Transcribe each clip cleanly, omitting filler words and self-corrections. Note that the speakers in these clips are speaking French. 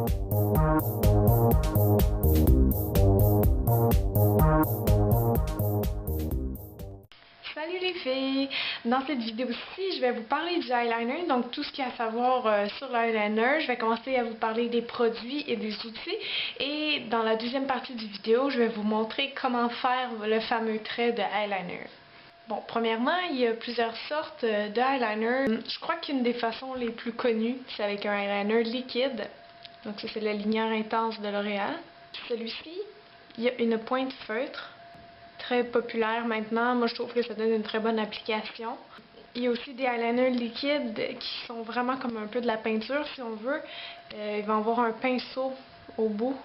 Salut les filles! Dans cette vidéo-ci, je vais vous parler du eyeliner, donc tout ce qu'il y a à savoir sur l'eyeliner. Je vais commencer à vous parler des produits et des outils. Et dans la deuxième partie du vidéo, je vais vous montrer comment faire le fameux trait de eyeliner. Bon, premièrement, il y a plusieurs sortes de eyeliner. Je crois qu'une des façons les plus connues, c'est avec un eyeliner liquide. Donc ça, c'est la Lumière Intense de L'Oréal. Celui-ci, il y a une pointe feutre. Très populaire maintenant. Moi, je trouve que ça donne une très bonne application. Il y a aussi des eyeliners liquides qui sont vraiment comme un peu de la peinture, si on veut. Ils vont avoir un pinceau au bout.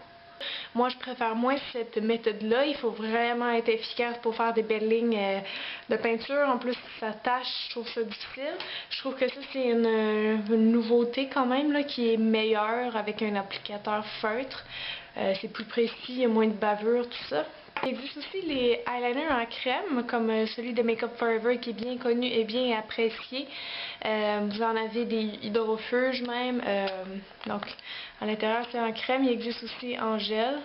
Moi, je préfère moins cette méthode-là. Il faut vraiment être efficace pour faire des belles lignes de peinture. En plus, ça tâche, je trouve ça difficile. Je trouve que ça, c'est une nouveauté quand même, là, qui est meilleure avec un applicateur feutre. C'est plus précis, il y a moins de bavure, tout ça. Il existe aussi les eyeliners en crème, comme celui de Make Up For Ever qui est bien connu et bien apprécié. Vous en avez des hydrofuges même. Donc, à l'intérieur, c'est en crème. Il existe aussi en gel.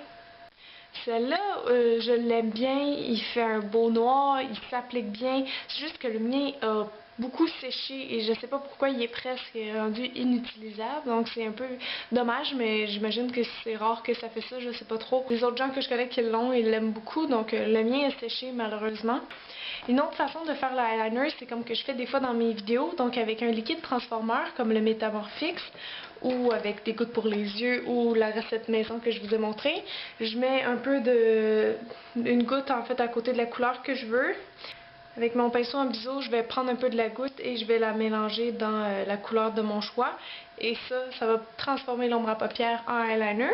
Celui-là, je l'aime bien. Il fait un beau noir. Il s'applique bien. C'est juste que le mien a beaucoup séché et je sais pas pourquoi il est presque rendu inutilisable, donc c'est un peu dommage, mais j'imagine que c'est rare que ça fait ça, je sais pas trop. Les autres gens que je connais qui l'ont, ils l'aiment beaucoup, donc le mien est séché malheureusement. Une autre façon de faire l'eyeliner, c'est comme que je fais des fois dans mes vidéos, donc avec un liquide transformeur comme le Metamorphix ou avec des gouttes pour les yeux ou la recette maison que je vous ai montré. Je mets un peu une goutte en fait à côté de la couleur que je veux. Avec mon pinceau en biseau, je vais prendre un peu de la goutte et je vais la mélanger dans la couleur de mon choix. Et ça va transformer l'ombre à paupières en eyeliner.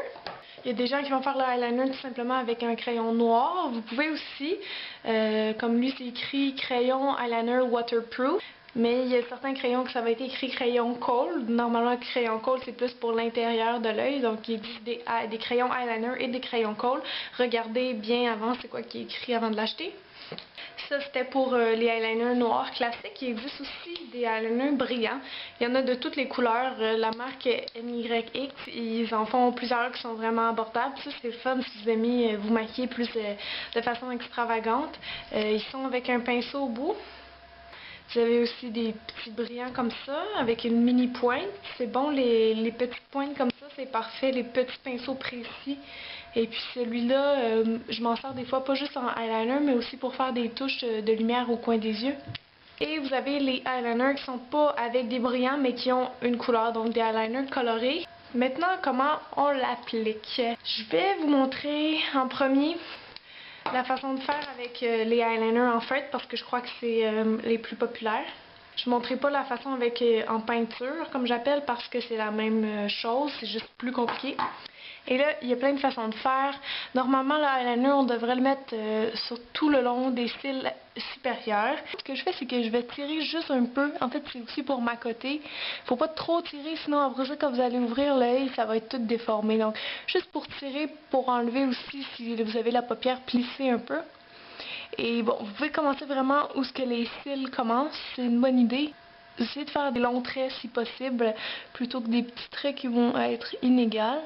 Il y a des gens qui vont faire le eyeliner tout simplement avec un crayon noir. Vous pouvez aussi, comme lui c'est écrit crayon eyeliner waterproof. Mais il y a certains crayons que ça va être écrit crayon cold. Normalement, crayon cold, c'est plus pour l'intérieur de l'œil. Donc, il existe des crayons eyeliner et des crayons cold. Regardez bien avant c'est quoi qui est écrit avant de l'acheter. Ça, c'était pour les eyeliners noirs classiques. Il existe aussi des eyeliners brillants. Il y en a de toutes les couleurs. La marque NYX, ils en font plusieurs qui sont vraiment abordables. Ça, c'est le fun si vous aimez vous maquiller plus de façon extravagante. Ils sont avec un pinceau au bout. Vous avez aussi des petits brillants comme ça, avec une mini pointe. C'est bon, les petites pointes comme ça, c'est parfait. Les petits pinceaux précis. Et puis celui-là, je m'en sers des fois pas juste en eyeliner, mais aussi pour faire des touches de lumière au coin des yeux. Et vous avez les eyeliners qui sont pas avec des brillants, mais qui ont une couleur, donc des eyeliners colorés. Maintenant, comment on l'applique? Je vais vous montrer en premier la façon de faire avec les eyeliners en feutre parce que je crois que c'est les plus populaires. Je ne montrerai pas la façon avec en peinture comme j'appelle parce que c'est la même chose, c'est juste plus compliqué. Et là, il y a plein de façons de faire. Normalement, l'eyeliner, on devrait le mettre sur tout le long des cils supérieurs. Ce que je fais, c'est que je vais tirer juste un peu. En fait, c'est aussi pour m'accoter. Faut pas trop tirer, sinon après ça, quand vous allez ouvrir l'œil, ça va être tout déformé. Donc, juste pour tirer, pour enlever aussi si vous avez la paupière plissée un peu. Et bon, vous pouvez commencer vraiment où ce que les cils commencent. C'est une bonne idée. Essayez de faire des longs traits si possible, plutôt que des petits traits qui vont être inégaux.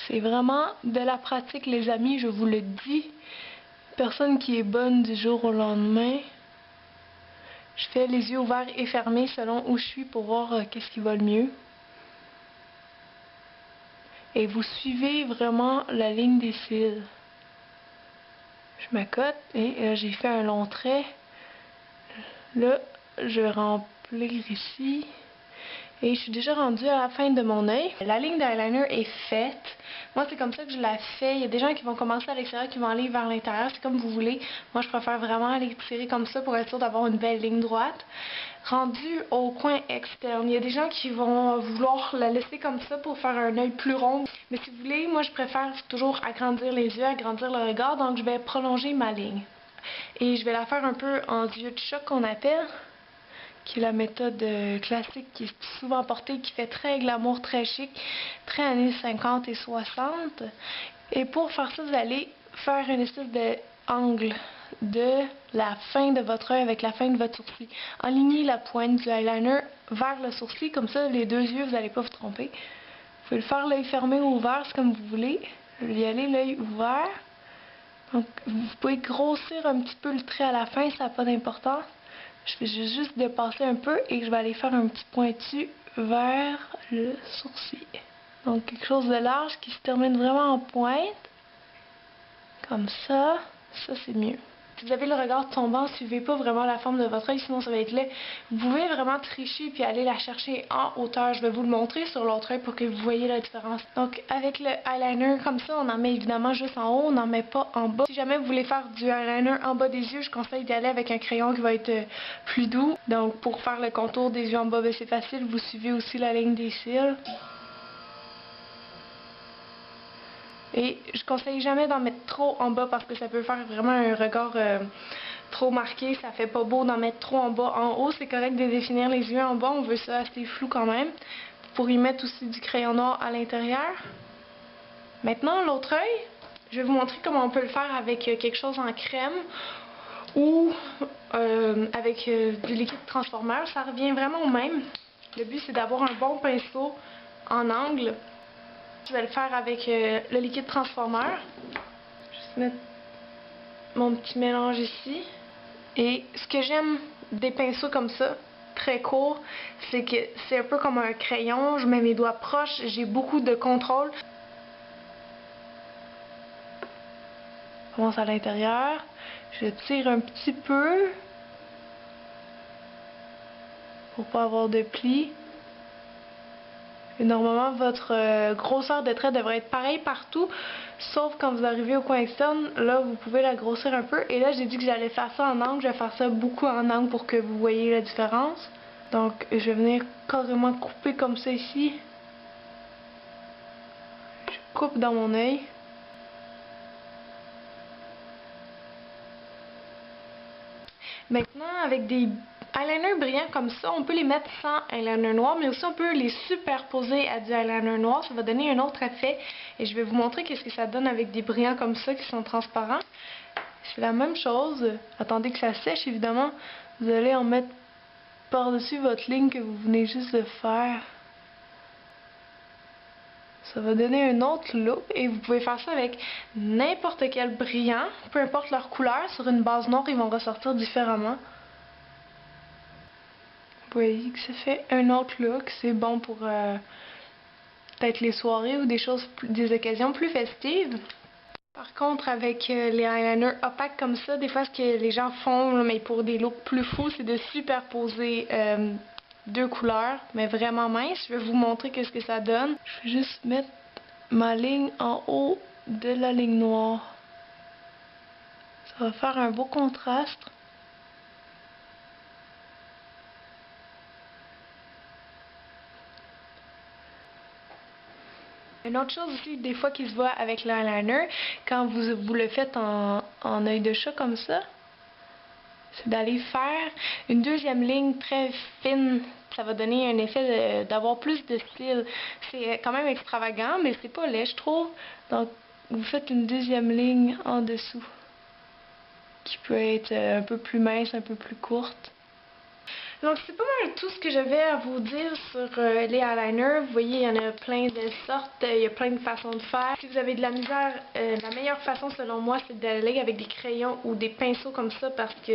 C'est vraiment de la pratique, les amis, je vous le dis. Personne qui est bonne du jour au lendemain. Je fais les yeux ouverts et fermés selon où je suis pour voir qu'est-ce qui va le mieux. Et vous suivez vraiment la ligne des cils. Je m'accote et j'ai fait un long trait. Là, je vais remplir ici. Et je suis déjà rendue à la fin de mon œil. La ligne d'eyeliner est faite. Moi, c'est comme ça que je la fais. Il y a des gens qui vont commencer à l'extérieur, qui vont aller vers l'intérieur. C'est comme vous voulez. Moi, je préfère vraiment aller tirer comme ça pour être sûr d'avoir une belle ligne droite. Rendue au coin externe. Il y a des gens qui vont vouloir la laisser comme ça pour faire un œil plus rond. Mais si vous voulez, moi, je préfère toujours agrandir les yeux, agrandir le regard. Donc, je vais prolonger ma ligne. Et je vais la faire un peu en yeux de chat qu'on appelle, qui est la méthode classique qui est souvent portée, qui fait très glamour, très chic, très années 50 et 60. Et pour faire ça, vous allez faire une espèce d'angle de la fin de votre œil avec la fin de votre sourcil. Alignez la pointe du eyeliner vers le sourcil, comme ça les deux yeux, vous n'allez pas vous tromper. Vous pouvez le faire l'œil fermé ou ouvert, c'est comme vous voulez. Je vais y aller l'œil ouvert. Donc, vous pouvez grossir un petit peu le trait à la fin, ça n'a pas d'importance. Je vais juste dépasser un peu et je vais aller faire un petit pointu vers le sourcil. Donc, quelque chose de large qui se termine vraiment en pointe. Comme ça. Ça, c'est mieux. Si vous avez le regard tombant, suivez pas vraiment la forme de votre œil, sinon ça va être laid. Vous pouvez vraiment tricher puis aller la chercher en hauteur. Je vais vous le montrer sur l'autre œil pour que vous voyez la différence. Donc, avec le eyeliner comme ça, on en met évidemment juste en haut, on n'en met pas en bas. Si jamais vous voulez faire du eyeliner en bas des yeux, je conseille d'y aller avec un crayon qui va être plus doux. Donc, pour faire le contour des yeux en bas, c'est facile. Vous suivez aussi la ligne des cils. Et je conseille jamais d'en mettre trop en bas parce que ça peut faire vraiment un regard trop marqué. Ça fait pas beau d'en mettre trop en bas. En haut, c'est correct de définir les yeux en bas. On veut ça assez flou quand même. Pour y mettre aussi du crayon noir à l'intérieur. Maintenant, l'autre œil, je vais vous montrer comment on peut le faire avec quelque chose en crème ou avec du liquide transformeur. Ça revient vraiment au même. Le but, c'est d'avoir un bon pinceau en angle. Je vais le faire avec le liquide transformeur. Juste mettre mon petit mélange ici. Et ce que j'aime des pinceaux comme ça, très courts, c'est que c'est un peu comme un crayon. Je mets mes doigts proches, j'ai beaucoup de contrôle. Je commence à l'intérieur. Je tire un petit peu pour pas avoir de plis. Et normalement, votre grosseur de trait devrait être pareil partout, sauf quand vous arrivez au coin externe, là, vous pouvez la grossir un peu. Et là, j'ai dit que j'allais faire ça en angle, je vais faire ça beaucoup en angle pour que vous voyez la différence. Donc, je vais venir carrément couper comme ça ici. Je coupe dans mon œil. Maintenant, avec des eyeliners brillants comme ça, on peut les mettre sans eyeliner noir, mais aussi on peut les superposer à du eyeliner noir. Ça va donner un autre effet. Et je vais vous montrer qu'est-ce que ça donne avec des brillants comme ça qui sont transparents. Je fais la même chose. Attendez que ça sèche, évidemment. Vous allez en mettre par-dessus votre ligne que vous venez juste de faire. Ça va donner un autre look et vous pouvez faire ça avec n'importe quel brillant, peu importe leur couleur, sur une base noire, ils vont ressortir différemment. Vous voyez que ça fait un autre look, c'est bon pour peut-être les soirées ou des occasions plus festives. Par contre, avec les eyeliners opaques comme ça, des fois ce que les gens font, là, mais pour des looks plus fous, c'est de superposer deux couleurs, mais vraiment minces. Je vais vous montrer qu'est-ce que ça donne. Je vais juste mettre ma ligne en haut de la ligne noire. Ça va faire un beau contraste. Une autre chose aussi, des fois qui se voit avec l'eyeliner, quand vous le faites en œil de chat comme ça, c'est d'aller faire une deuxième ligne très fine. Ça va donner un effet d'avoir plus de style. C'est quand même extravagant, mais c'est pas laid, je trouve. Donc, vous faites une deuxième ligne en dessous, qui peut être un peu plus mince, un peu plus courte. Donc, c'est pas mal tout ce que j'avais à vous dire sur les eyeliners. Vous voyez, il y en a plein de sortes, il y a plein de façons de faire. Si vous avez de la misère, la meilleure façon selon moi, c'est d'aller avec des crayons ou des pinceaux comme ça parce que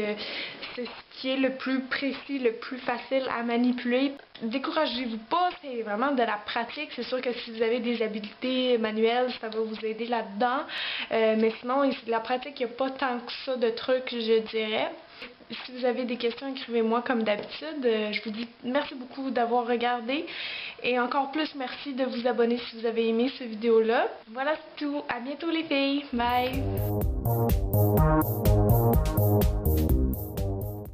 c'est ce qui est le plus précis, le plus facile à manipuler. Découragez-vous pas, c'est vraiment de la pratique. C'est sûr que si vous avez des habiletés manuelles, ça va vous aider là-dedans. Mais sinon, c'est de la pratique, il n'y a pas tant que ça de trucs, je dirais. Si vous avez des questions, écrivez-moi comme d'habitude. Je vous dis merci beaucoup d'avoir regardé. Et encore plus, merci de vous abonner si vous avez aimé cette vidéo-là. Voilà, c'est tout. À bientôt les filles. Bye!